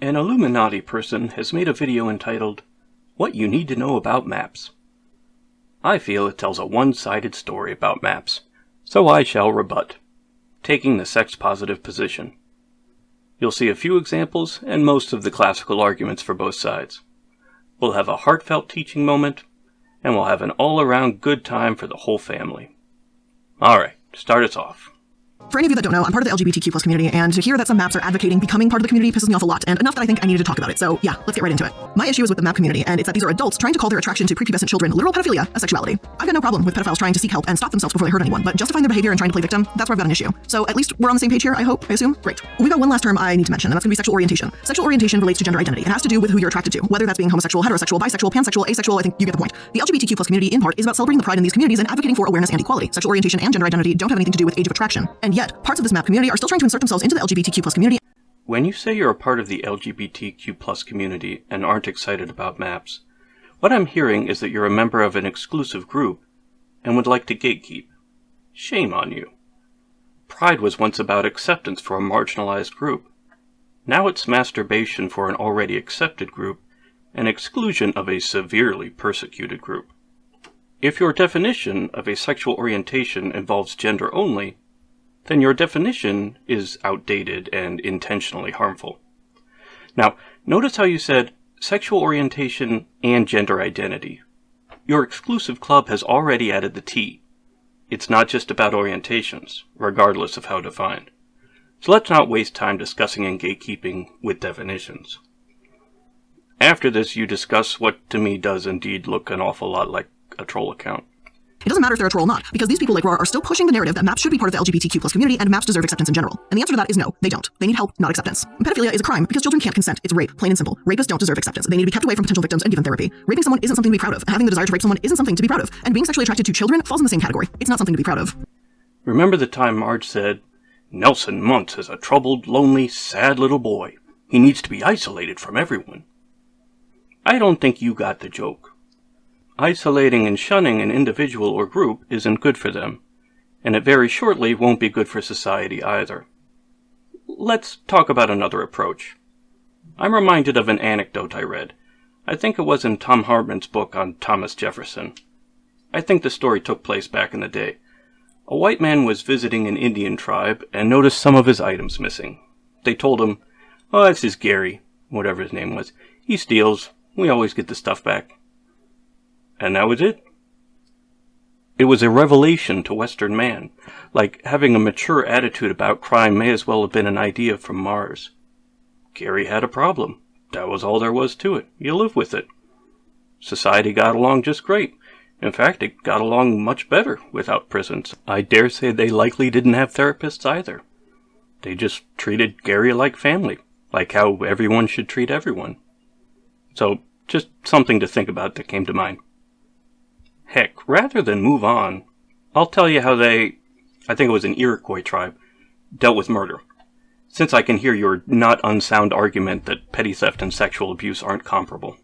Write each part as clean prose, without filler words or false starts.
An Illuminaughtii person has made a video entitled, "What You Need to Know About Maps." I feel it tells a one-sided story about maps, so I shall rebut, taking the sex-positive position. You'll see a few examples and most of the classical arguments for both sides. We'll have a heartfelt teaching moment, and we'll have an all-around good time for the whole family. Alright, start us off. For any of you that don't know, I'm part of the LGBTQ+ community, and to hear that some maps are advocating becoming part of the community pisses me off a lot, and enough that I think I needed to talk about it. So yeah, let's get right into it. My issue is with the map community, and it's that these are adults trying to call their attraction to prepubescent children literal pedophilia a sexuality. I've got no problem with pedophiles trying to seek help and stop themselves before they hurt anyone, but justifying their behavior and trying to play victim, that's where I've got an issue. So at least we're on the same page here, I hope, I assume? Great. We've got one last term I need to mention, and that's going to be sexual orientation. Sexual orientation relates to gender identity. It has to do with who you're attracted to, whether that's being homosexual, heterosexual, bisexual, pansexual, asexual, I think you get the point. The LGBTQ+ community, in part, is about celebrating the pride in these communities and advocating for awareness and equality. Sexual orientation and gender identity don't have anything to do with age of attraction. And yet, parts of this map community are still trying to insert themselves into the LGBTQ+ community. When you say you're a part of the LGBTQ+ community and aren't excited about maps, what I'm hearing is that you're a member of an exclusive group and would like to gatekeep. Shame on you. Pride was once about acceptance for a marginalized group. Now it's masturbation for an already accepted group and exclusion of a severely persecuted group. If your definition of a sexual orientation involves gender only, then your definition is outdated and intentionally harmful. Now, notice how you said sexual orientation and gender identity. Your exclusive club has already added the T. It's not just about orientations, regardless of how defined. So let's not waste time discussing and gatekeeping with definitions. After this, you discuss what to me does indeed look an awful lot like a troll account. It doesn't matter if they're a troll or not, because these people like Roar are still pushing the narrative that maps should be part of the LGBTQ+ community and maps deserve acceptance in general. And the answer to that is no, they don't. They need help, not acceptance. And pedophilia is a crime because children can't consent. It's rape, plain and simple. Rapists don't deserve acceptance. They need to be kept away from potential victims and given therapy. Raping someone isn't something to be proud of. Having the desire to rape someone isn't something to be proud of. And being sexually attracted to children falls in the same category. It's not something to be proud of. Remember the time Marge said, "Nelson Muntz is a troubled, lonely, sad little boy. He needs to be isolated from everyone." I don't think you got the joke. Isolating and shunning an individual or group isn't good for them, and it very shortly won't be good for society either. Let's talk about another approach. I'm reminded of an anecdote I read. I think it was in Tom Hartman's book on Thomas Jefferson. I think the story took place back in the day. A white man was visiting an Indian tribe and noticed some of his items missing. They told him, "Oh, that's just Gary," whatever his name was. "He steals. We always get the stuff back." And that was it. It was a revelation to Western man, like having a mature attitude about crime may as well have been an idea from Mars. Gary had a problem. That was all there was to it. You live with it. Society got along just great. In fact, it got along much better without prisons. I dare say they likely didn't have therapists either. They just treated Gary like family, like how everyone should treat everyone. So, just something to think about that came to mind. Heck, rather than move on, I'll tell you how I think it was an Iroquois tribe, dealt with murder. Since I can hear your not unsound argument that petty theft and sexual abuse aren't comparable.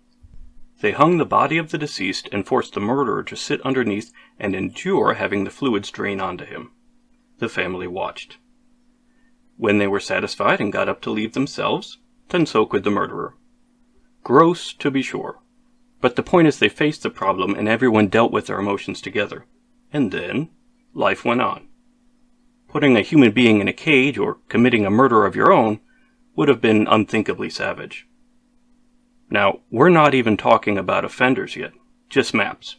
They hung the body of the deceased and forced the murderer to sit underneath and endure having the fluids drain onto him. The family watched. When they were satisfied and got up to leave themselves, then so could the murderer. Gross, to be sure. But the point is they faced the problem and everyone dealt with their emotions together. And then, life went on. Putting a human being in a cage or committing a murder of your own would have been unthinkably savage. Now, we're not even talking about offenders yet, just maps.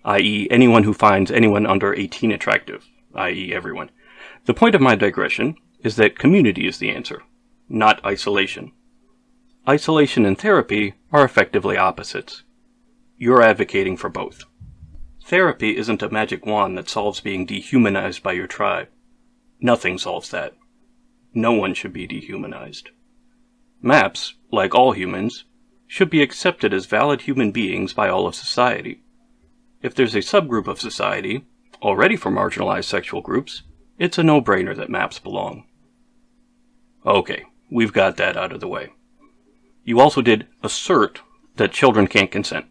I.e., anyone who finds anyone under 18 attractive, i.e. everyone. The point of my digression is that community is the answer, not isolation. Isolation and therapy are effectively opposites. You're advocating for both. Therapy isn't a magic wand that solves being dehumanized by your tribe. Nothing solves that. No one should be dehumanized. Maps, like all humans, should be accepted as valid human beings by all of society. If there's a subgroup of society, already for marginalized sexual groups, it's a no-brainer that maps belong. Okay, we've got that out of the way. You also did assert that children can't consent.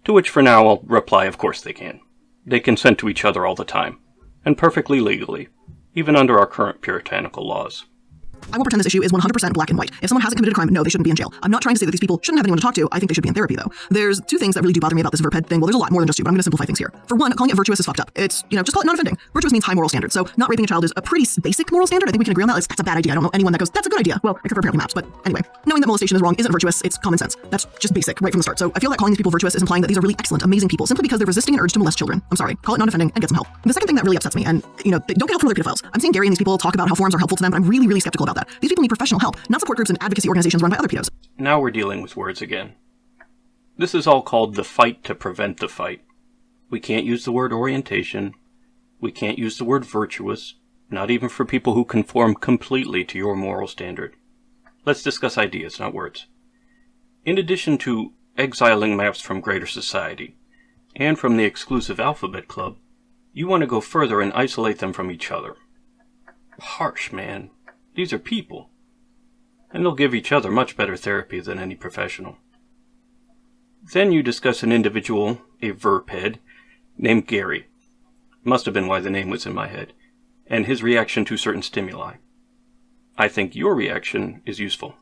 To which for now I'll reply, of course they can. They consent to each other all the time, and perfectly legally, even under our current puritanical laws. I will pretend this issue is 100% black and white. If someone hasn't committed a crime, no, they shouldn't be in jail. I'm not trying to say that these people shouldn't have anyone to talk to. I think they should be in therapy, though. There's two things that really do bother me about this verped thing. Well, there's a lot more than just two, but I'm going to simplify things here. For one, calling it virtuous is fucked up. It's, just call it non-offending. Virtuous means high moral standards. So not raping a child is a pretty basic moral standard. I think we can agree on that. That's a bad idea. I don't know anyone that goes, that's a good idea. Well, except for apparently maps. But anyway, knowing that molestation is wrong isn't virtuous. It's common sense. That's just basic right from the start. So I feel that calling these people virtuous is implying that these are really excellent, amazing people simply because they're resisting an urge to molest children. I'm sorry. Call it non-offending and get some help. The second thing that really upsets me, and they don't get help from other pedophiles. I'm seeing Gary and these people talk about how forums are helpful to them, but I'm really, really skeptical about that. These people need professional help, not support groups and advocacy organizations run by other pedos. Now we're dealing with words again. This is all called the fight to prevent the fight. We can't use the word orientation. We can't use the word virtuous, not even for people who conform completely to your moral standard. Let's discuss ideas, not words. In addition to exiling maps from greater society, and from the exclusive alphabet club, you want to go further and isolate them from each other. Harsh, man. These are people. And they'll give each other much better therapy than any professional. Then you discuss an individual, a verped, named Gary. Must have been why the name was in my head, and his reaction to certain stimuli. I think your reaction is useful.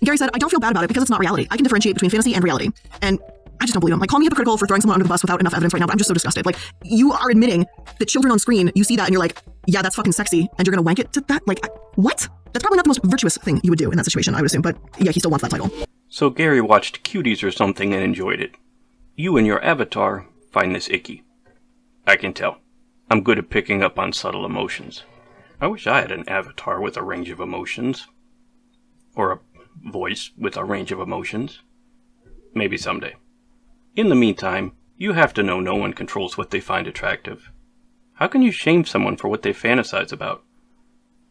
Gary said, I don't feel bad about it because it's not reality. I can differentiate between fantasy and reality. And I just don't believe him. Call me hypocritical for throwing someone under the bus without enough evidence right now, but I'm just so disgusted. You are admitting that children on screen, you see that and you're like, yeah, that's fucking sexy, and you're gonna wank it to that? What? That's probably not the most virtuous thing you would do in that situation, I would assume, but yeah, he still wants that title. So Gary watched Cuties or something and enjoyed it. You and your avatar find this icky. I can tell. I'm good at picking up on subtle emotions. I wish I had an avatar with a range of emotions. Or a voice with a range of emotions. Maybe someday. In the meantime, you have to know no one controls what they find attractive. How can you shame someone for what they fantasize about?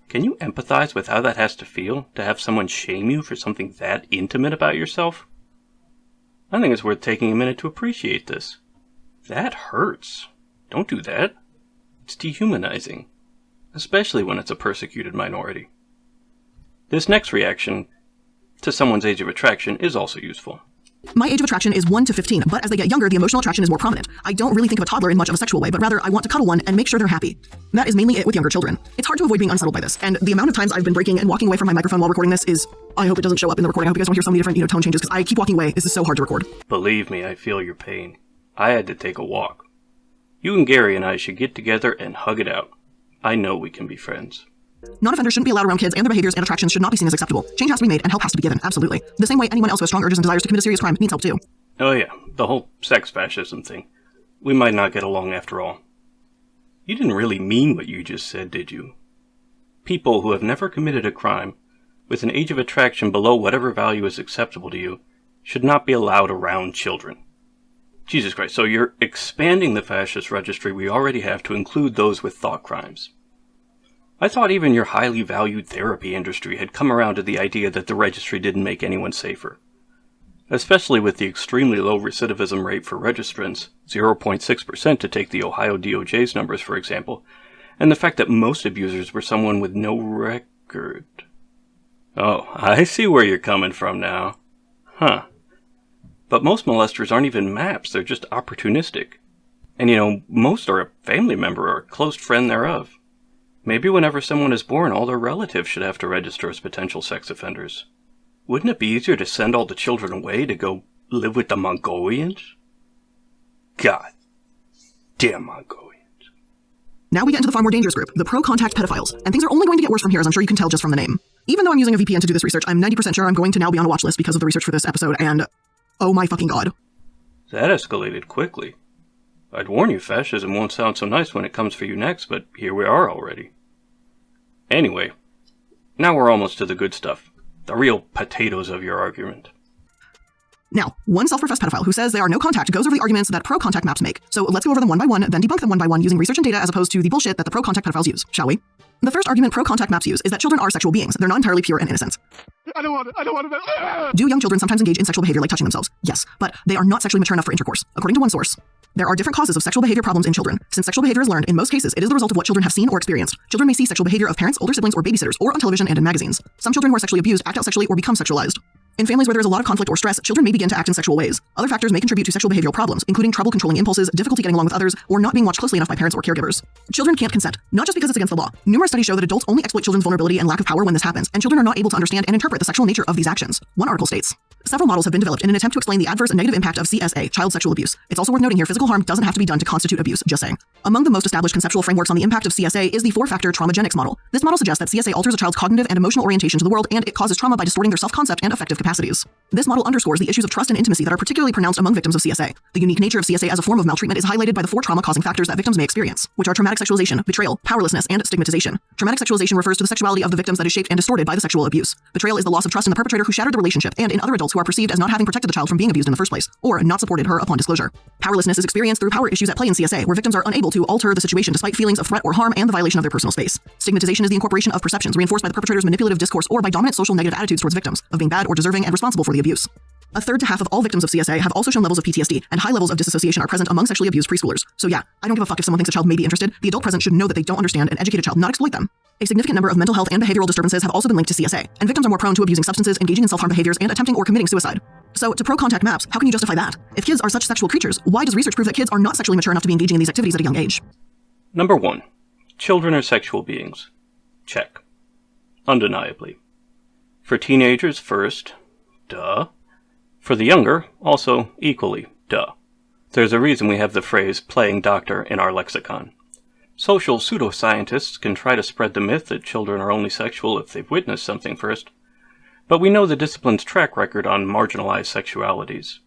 Can you empathize with how that has to feel, to have someone shame you for something that intimate about yourself? I think it's worth taking a minute to appreciate this. That hurts. Don't do that. It's dehumanizing. Especially when it's a persecuted minority. This next reaction to someone's age of attraction is also useful. My age of attraction is 1 to 15, but as they get younger, the emotional attraction is more prominent. I don't really think of a toddler in much of a sexual way, but rather I want to cuddle one and make sure they're happy. That is mainly it with younger children. It's hard to avoid being unsettled by this, and the amount of times I've been breaking and walking away from my microphone while recording this is, I hope it doesn't show up in the recording. I hope you guys don't hear so many different, tone changes, because I keep walking away. This is so hard to record. Believe me, I feel your pain. I had to take a walk. You and Gary and I should get together and hug it out. I know we can be friends. Non-offenders shouldn't be allowed around kids, and their behaviors and attractions should not be seen as acceptable. Change has to be made, and help has to be given, absolutely. The same way anyone else who has strong urges and desires to commit a serious crime needs help too. Oh yeah, the whole sex fascism thing. We might not get along after all. You didn't really mean what you just said, did you? People who have never committed a crime, with an age of attraction below whatever value is acceptable to you, should not be allowed around children. Jesus Christ, so you're expanding the fascist registry we already have to include those with thought crimes. I thought even your highly valued therapy industry had come around to the idea that the registry didn't make anyone safer. Especially with the extremely low recidivism rate for registrants, 0.6% to take the Ohio DOJ's numbers for example, and the fact that most abusers were someone with no record. Oh, I see where you're coming from now. Huh. But most molesters aren't even maps, they're just opportunistic. And most are a family member or a close friend thereof. Maybe whenever someone is born, all their relatives should have to register as potential sex offenders. Wouldn't it be easier to send all the children away to go live with the Mongolians? God damn Mongolians. Now we get into the far more dangerous group, the pro-contact pedophiles. And things are only going to get worse from here, as I'm sure you can tell just from the name. Even though I'm using a VPN to do this research, I'm 90% sure I'm going to now be on a watch list because of the research for this episode, and oh my fucking god. That escalated quickly. I'd warn you, fascism won't sound so nice when it comes for you next, but here we are already. Anyway, now we're almost to the good stuff. The real potatoes of your argument. Now, one self-professed pedophile who says they are no contact goes over the arguments that pro-contact maps make. So let's go over them one by one, then debunk them one by one using research and data as opposed to the bullshit that the pro-contact pedophiles use, shall we? The first argument pro-contact maps use is that children are sexual beings. They're not entirely pure and innocent. I don't want it. Do young children sometimes engage in sexual behavior like touching themselves? Yes, but they are not sexually mature enough for intercourse. According to one source, there are different causes of sexual behavior problems in children. Since sexual behavior is learned, in most cases, it is the result of what children have seen or experienced. Children may see sexual behavior of parents, older siblings, or babysitters, or on television and in magazines. Some children who are sexually abused act out sexually or become sexualized. In families where there is a lot of conflict or stress, children may begin to act in sexual ways. Other factors may contribute to sexual behavioral problems, including trouble controlling impulses, difficulty getting along with others, or not being watched closely enough by parents or caregivers. Children can't consent, not just because it's against the law. Numerous studies show that adults only exploit children's vulnerability and lack of power when this happens, and children are not able to understand and interpret the sexual nature of these actions. One article states, several models have been developed in an attempt to explain the adverse and negative impact of CSA, child sexual abuse. It's also worth noting here, physical harm doesn't have to be done to constitute abuse, just saying. Among the most established conceptual frameworks on the impact of CSA is the 4-factor traumagenics model. This model suggests that CSA alters a child's cognitive and emotional orientation to the world, and it causes trauma by distorting their self-concept and affective capacities. This model underscores the issues of trust and intimacy that are particularly pronounced among victims of CSA. The unique nature of CSA as a form of maltreatment is highlighted by the 4 trauma-causing factors that victims may experience, which are traumatic sexualization, betrayal, powerlessness, and stigmatization. Traumatic sexualization refers to the sexuality of the victims that is shaped and distorted by the sexual abuse. Betrayal is the loss of trust in the perpetrator who shattered the relationship and in other adults who are perceived as not having protected the child from being abused in the first place, or not supported her upon disclosure. Powerlessness is experienced through power issues at play in CSA, where victims are unable to alter the situation despite feelings of threat or harm and the violation of their personal space. Stigmatization is the incorporation of perceptions reinforced by the perpetrator's manipulative discourse or by dominant social negative attitudes towards victims, of being bad or deserving and responsible for the abuse. A third to half of all victims of CSA have also shown levels of PTSD, and high levels of disassociation are present among sexually abused preschoolers. So yeah, I don't give a fuck if someone thinks a child may be interested. The adult present should know that they don't understand and educate a child, not exploit them. A significant number of mental health and behavioral disturbances have also been linked to CSA, and victims are more prone to abusing substances, engaging in self-harm behaviors, and attempting or committing suicide. So, to pro-contact maps, how can you justify that? If kids are such sexual creatures, why does research prove that kids are not sexually mature enough to be engaging in these activities at a young age? Number 1. Children are sexual beings. Check. Undeniably. For teenagers, first. Duh. For the younger, also equally. Duh. There's a reason we have the phrase playing doctor in our lexicon. Social pseudoscientists can try to spread the myth that children are only sexual if they've witnessed something first, but we know the discipline's track record on marginalized sexualities.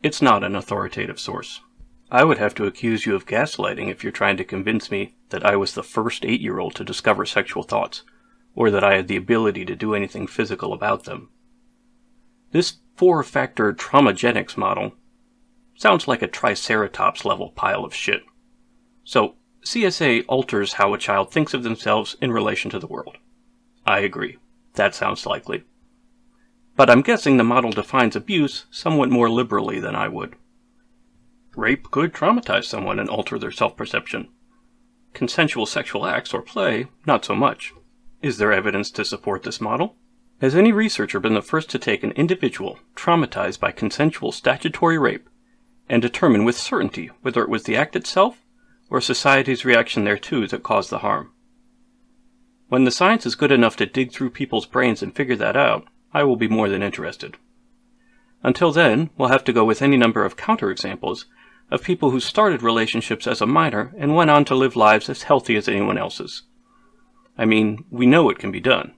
It's not an authoritative source. I would have to accuse you of gaslighting if you're trying to convince me that I was the first 8-year-old to discover sexual thoughts, or that I had the ability to do anything physical about them. This 4-factor traumagenics model sounds like a Triceratops-level pile of shit. So, CSA alters how a child thinks of themselves in relation to the world. I agree. That sounds likely. But I'm guessing the model defines abuse somewhat more liberally than I would. Rape could traumatize someone and alter their self-perception. Consensual sexual acts or play, not so much. Is there evidence to support this model? Has any researcher been the first to take an individual traumatized by consensual statutory rape and determine with certainty whether it was the act itself or society's reaction thereto that caused the harm? When the science is good enough to dig through people's brains and figure that out, I will be more than interested. Until then, we'll have to go with any number of counterexamples of people who started relationships as a minor and went on to live lives as healthy as anyone else's. I mean, we know it can be done.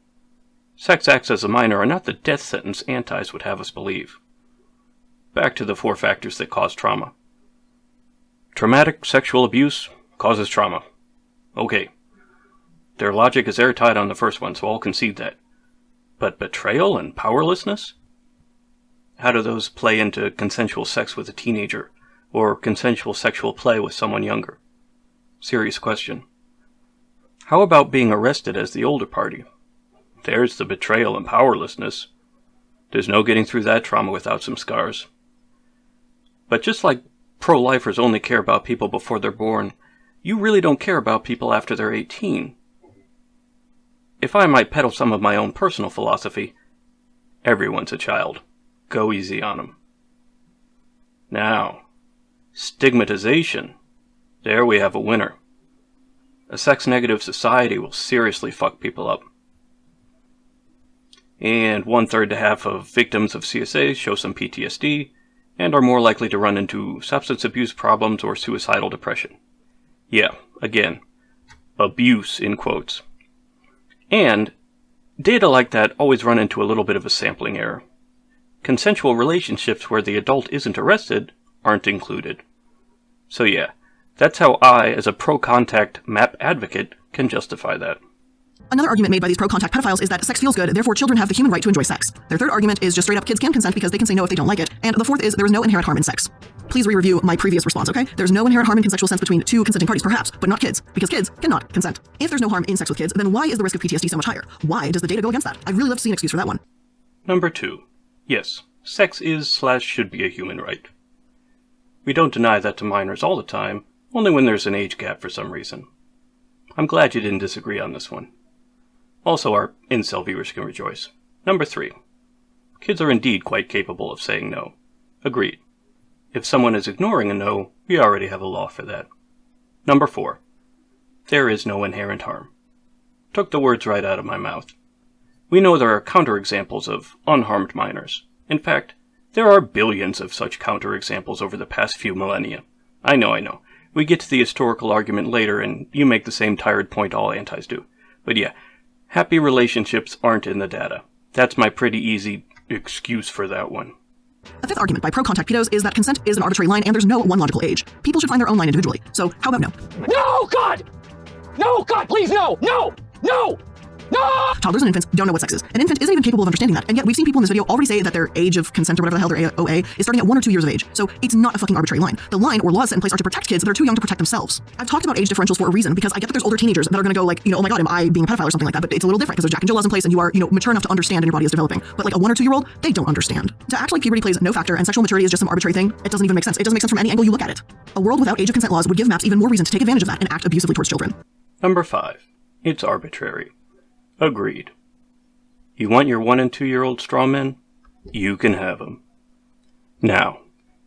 Sex acts as a minor are not the death sentence antis would have us believe. Back to the 4 factors that cause trauma. Traumatic sexual abuse causes trauma. Okay. Their logic is airtight on the first one, so I'll concede that. But betrayal and powerlessness? How do those play into consensual sex with a teenager, or consensual sexual play with someone younger? Serious question. How about being arrested as the older party? There's the betrayal and powerlessness. There's no getting through that trauma without some scars. But just like pro-lifers only care about people before they're born, you really don't care about people after they're 18. If I might peddle some of my own personal philosophy, everyone's a child. Go easy on them. Now, stigmatization. There we have a winner. A sex-negative society will seriously fuck people up. And 1/3 to half of victims of CSA show some PTSD and are more likely to run into substance abuse problems or suicidal depression. Yeah, again, abuse in quotes. And data like that always run into a little bit of a sampling error. Consensual relationships where the adult isn't arrested aren't included. So yeah, that's how I, as a pro-contact MAP advocate, can justify that. Another argument made by these pro-contact pedophiles is that sex feels good, therefore children have the human right to enjoy sex. Their third argument is just straight up kids can consent because they can say no if they don't like it. And the fourth is there is no inherent harm in sex. Please re-review my previous response, okay? There's no inherent harm in consensual sex between 2 consenting parties, perhaps, but not kids, because kids cannot consent. If there's no harm in sex with kids, then why is the risk of PTSD so much higher? Why does the data go against that? I'd really love to see an excuse for that one. Number 2. Yes, sex is/should be a human right. We don't deny that to minors all the time, only when there's an age gap for some reason. I'm glad you didn't disagree on this one. Also, our incel viewers can rejoice. Number 3. Kids are indeed quite capable of saying no. Agreed. If someone is ignoring a no, we already have a law for that. Number 4. There is no inherent harm. Took the words right out of my mouth. We know there are counterexamples of unharmed minors. In fact, there are billions of such counterexamples over the past few millennia. I know. We get to the historical argument later, and you make the same tired point all antis do. But yeah, happy relationships aren't in the data. That's my pretty easy excuse for that one. A fifth argument by pro-contact pedos is that consent is an arbitrary line and there's no one logical age. People should find their own line individually. So how about no? No, God! No, God, please, no! No! No! No! Toddlers and infants don't know what sex is. An infant isn't even capable of understanding that, and yet we've seen people in this video already say that their age of consent or whatever the hell their AOA is starting at 1 or 2 years of age. So it's not a fucking arbitrary line. The line or laws set in place are to protect kids that are too young to protect themselves. I've talked about age differentials for a reason because I get that there's older teenagers that are gonna go like, oh my god, am I being a pedophile or something like that? But it's a little different because there's Jack and Jill laws in place and you are, mature enough to understand and your body is developing. But like a 1 or 2 year old, they don't understand. To act like puberty plays no factor and sexual maturity is just some arbitrary thing, it doesn't even make sense. It doesn't make sense from any angle you look at it. A world without age of consent laws would give maps even more reason to take advantage of that and act abusively towards children. Number 5. It's arbitrary. Agreed. You want your 1 and 2 year old straw men? You can have them. Now,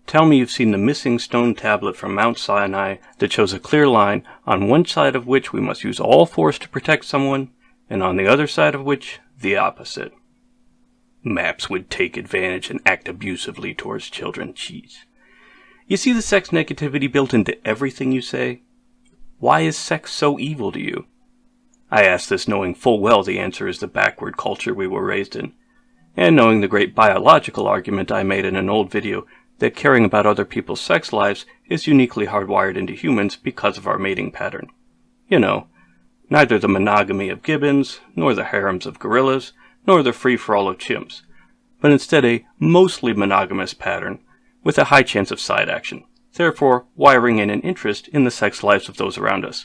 tell me you've seen the missing stone tablet from Mount Sinai that shows a clear line on one side of which we must use all force to protect someone, and on the other side of which, the opposite. Maps would take advantage and act abusively towards children. Jeez. You see the sex negativity built into everything you say? Why is sex so evil to you? I ask this knowing full well the answer is the backward culture we were raised in, and knowing the great biological argument I made in an old video that caring about other people's sex lives is uniquely hardwired into humans because of our mating pattern. Neither the monogamy of gibbons, nor the harems of gorillas, nor the free-for-all of chimps, but instead a mostly monogamous pattern with a high chance of side action, therefore wiring in an interest in the sex lives of those around us.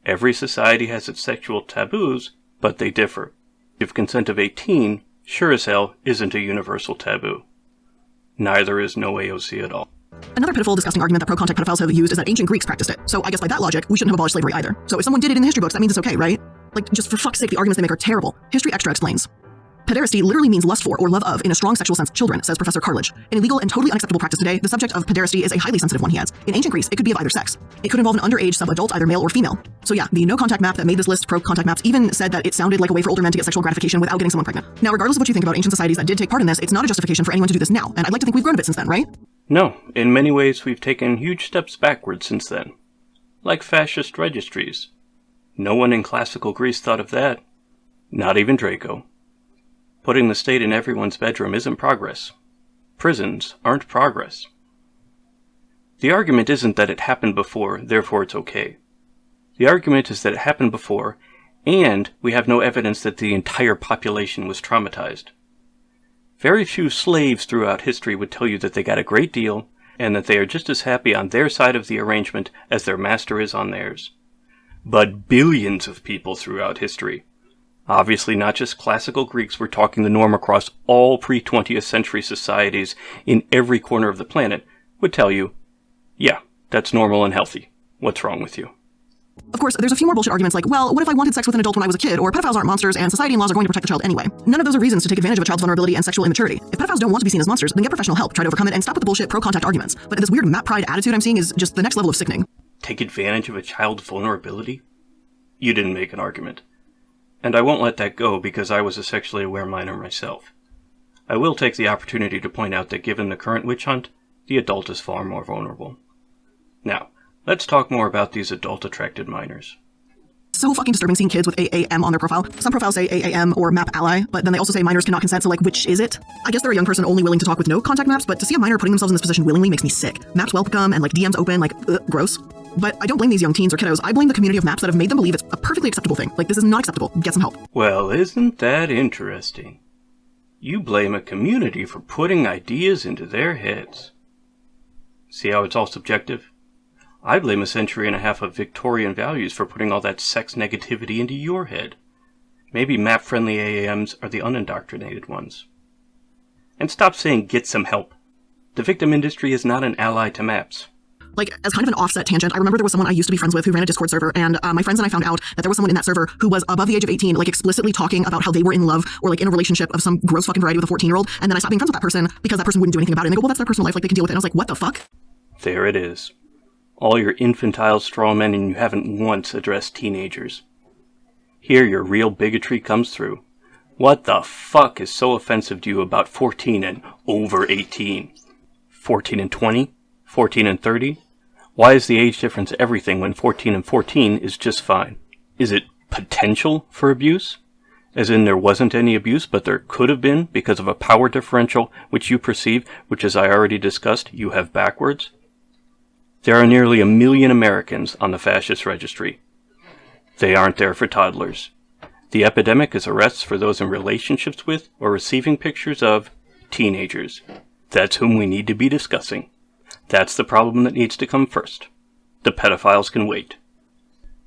Every society has its sexual taboos, but they differ. If consent of 18, sure as hell, isn't a universal taboo. Neither is no AOC at all. Another pitiful, disgusting argument that pro-contact pedophiles have used is that ancient Greeks practiced it. So I guess by that logic, we shouldn't have abolished slavery either. So if someone did it in the history books, that means it's okay, right? Like, just for fuck's sake, the arguments they make are terrible. History Extra explains. Pederasty literally means lust for or love of, in a strong sexual sense, children, says Professor Cartledge. An illegal and totally unacceptable practice today, the subject of pederasty is a highly sensitive one, he adds. In ancient Greece, it could be of either sex. It could involve an underage sub-adult, either male or female. So yeah, the no-contact map that made this list, pro-contact maps, even said that it sounded like a way for older men to get sexual gratification without getting someone pregnant. Now, regardless of what you think about ancient societies that did take part in this, it's not a justification for anyone to do this now, and I'd like to think we've grown a bit since then, right? No, in many ways we've taken huge steps backwards since then. Like fascist registries. No one in classical Greece thought of that. Not even Draco. Putting the state in everyone's bedroom isn't progress. Prisons aren't progress. The argument isn't that it happened before, therefore it's okay. The argument is that it happened before, and we have no evidence that the entire population was traumatized. Very few slaves throughout history would tell you that they got a great deal, and that they are just as happy on their side of the arrangement as their master is on theirs. But billions of people throughout history, obviously not just classical Greeks, we're talking the norm across all pre-20th century societies in every corner of the planet, would tell you, yeah, that's normal and healthy. What's wrong with you? Of course, there's a few more bullshit arguments like, well, what if I wanted sex with an adult when I was a kid, or pedophiles aren't monsters and society and laws are going to protect the child anyway. None of those are reasons to take advantage of a child's vulnerability and sexual immaturity. If pedophiles don't want to be seen as monsters, then get professional help, try to overcome it, and stop with the bullshit pro-contact arguments. But this weird map pride attitude I'm seeing is just the next level of sickening. Take advantage of a child's vulnerability? You didn't make an argument. And I won't let that go because I was a sexually aware minor myself. I will take the opportunity to point out that given the current witch hunt, the adult is far more vulnerable. Now, let's talk more about these adult-attracted minors. So fucking disturbing seeing kids with AAM on their profile. Some profiles say AAM or map ally, but then they also say minors cannot consent, so like, which is it? I guess they're a young person only willing to talk with no contact maps, but to see a minor putting themselves in this position willingly makes me sick. Maps welcome and like DMs open, like, gross. But I don't blame these young teens or kiddos, I blame the community of maps that have made them believe it's a perfectly acceptable thing. Like, this is not acceptable, get some help. Well, isn't that interesting? You blame a community for putting ideas into their heads. See how it's all subjective? I blame a century and a half of Victorian values for putting all that sex negativity into your head. Maybe map-friendly AAMs are the unindoctrinated ones. And stop saying get some help. The victim industry is not an ally to maps. Like, as kind of an offset tangent, I remember there was someone I used to be friends with who ran a Discord server, and my friends and I found out that there was someone in that server who was above the age of 18, like explicitly talking about how they were in love or like in a relationship of some gross fucking variety with a 14-year-old, and then I stopped being friends with that person because that person wouldn't do anything about it, and they go, well, that's their personal life, like they can deal with it, and I was like, what the fuck? There it is. All your infantile strawmen, and you haven't once addressed teenagers. Here your real bigotry comes through. What the fuck is so offensive to you about 14 and over 18? 14 and 20? 14 and 30? Why is the age difference everything when 14 and 14 is just fine? Is it potential for abuse? As in there wasn't any abuse, but there could have been because of a power differential which you perceive, which as I already discussed, you have backwards? There are nearly 1 million Americans on the fascist registry. They aren't there for toddlers. The epidemic is arrests for those in relationships with or receiving pictures of teenagers. That's whom we need to be discussing. That's the problem that needs to come first. The pedophiles can wait.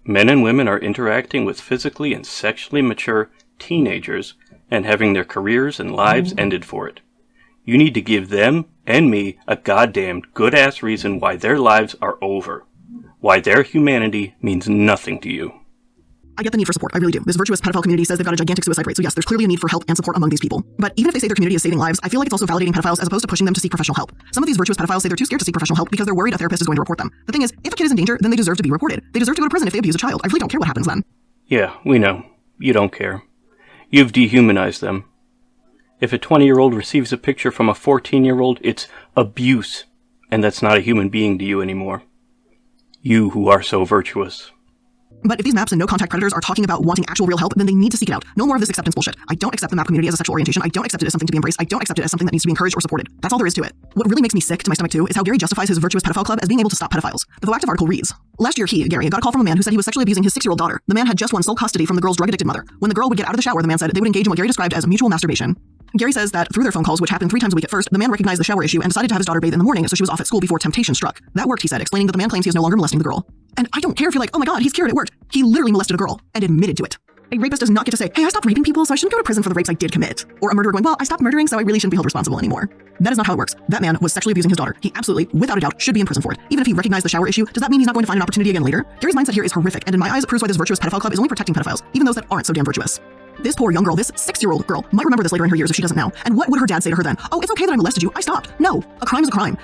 Men and women are interacting with physically and sexually mature teenagers and having their careers and lives ended for it. You need to give them and me a goddamn good-ass reason why their lives are over. Why their humanity means nothing to you. I get the need for support, I really do. This virtuous pedophile community says they've got a gigantic suicide rate, so yes, there's clearly a need for help and support among these people. But even if they say their community is saving lives, I feel like it's also validating pedophiles as opposed to pushing them to seek professional help. Some of these virtuous pedophiles say they're too scared to seek professional help because they're worried a therapist is going to report them. The thing is, if a kid is in danger, then they deserve to be reported. They deserve to go to prison if they abuse a child. I really don't care what happens then. Yeah, we know. You don't care. You've dehumanized them. If a 20-year-old receives a picture from a 14-year-old, it's abuse. And that's not a human being to you anymore. You who are so virtuous. But if these maps and no-contact predators are talking about wanting actual real help, then they need to seek it out. No more of this acceptance bullshit. I don't accept the map community as a sexual orientation. I don't accept it as something to be embraced. I don't accept it as something that needs to be encouraged or supported. That's all there is to it. What really makes me sick to my stomach too is how Gary justifies his virtuous pedophile club as being able to stop pedophiles. The proactive article reads, last year Gary, got a call from a man who said he was sexually abusing his 6-year-old daughter. The man had just won sole custody from the girl's drug-addicted mother. When the girl would get out of the shower, the man said they would engage in what Gary described as mutual masturbation. Gary says that through their phone calls, which happened 3 times a week at first, the man recognized the shower issue and decided to have his daughter bathe in the morning so she was off at school before temptation struck. That worked, he said, explaining that the man claims he is no longer molesting the girl. And I don't care if you're like, oh my god, he's cured, it worked. He literally molested a girl and admitted to it. A rapist does not get to say, hey, I stopped raping people, so I shouldn't go to prison for the rapes I did commit. Or a murderer going, well, I stopped murdering, so I really shouldn't be held responsible anymore. That is not how it works. That man was sexually abusing his daughter. He absolutely, without a doubt, should be in prison for it. Even if he recognized the shower issue, does that mean he's not going to find an opportunity again later? Gary's mindset here is horrific, and in my eyes, proves why this virtuous pedophile club is only protecting pedophiles, even those that aren't so damn virtuous. This poor young girl, this 6-year-old girl, might remember this later in her years if she doesn't now. And what would her dad say to her then? Oh, it's okay that I molested you. I stopped. No, a crime is a crime.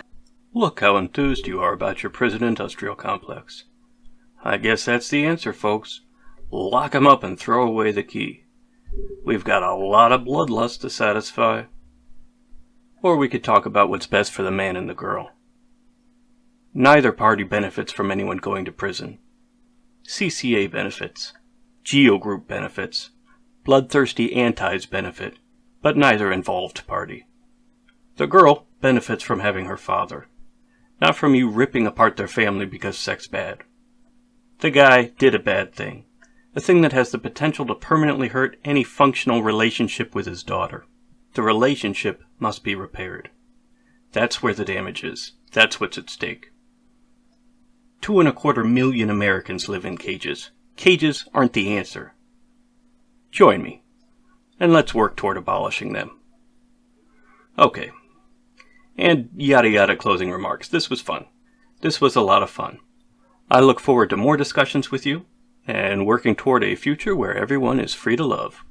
Look how enthused you are about your prison-industrial complex. I guess that's the answer, folks. Lock 'em up and throw away the key. We've got a lot of bloodlust to satisfy. Or we could talk about what's best for the man and the girl. Neither party benefits from anyone going to prison. CCA benefits. Geo Group benefits. Bloodthirsty antis benefit, but neither involved party. The girl benefits from having her father, not from you ripping apart their family because sex bad. The guy did a bad thing, a thing that has the potential to permanently hurt any functional relationship with his daughter. The relationship must be repaired. That's where the damage is. That's what's at stake. 2.25 million Americans live in cages. Cages aren't the answer. Join me, and let's work toward abolishing them. Okay. And yada yada closing remarks. This was fun. This was a lot of fun. I look forward to more discussions with you, and working toward a future where everyone is free to love.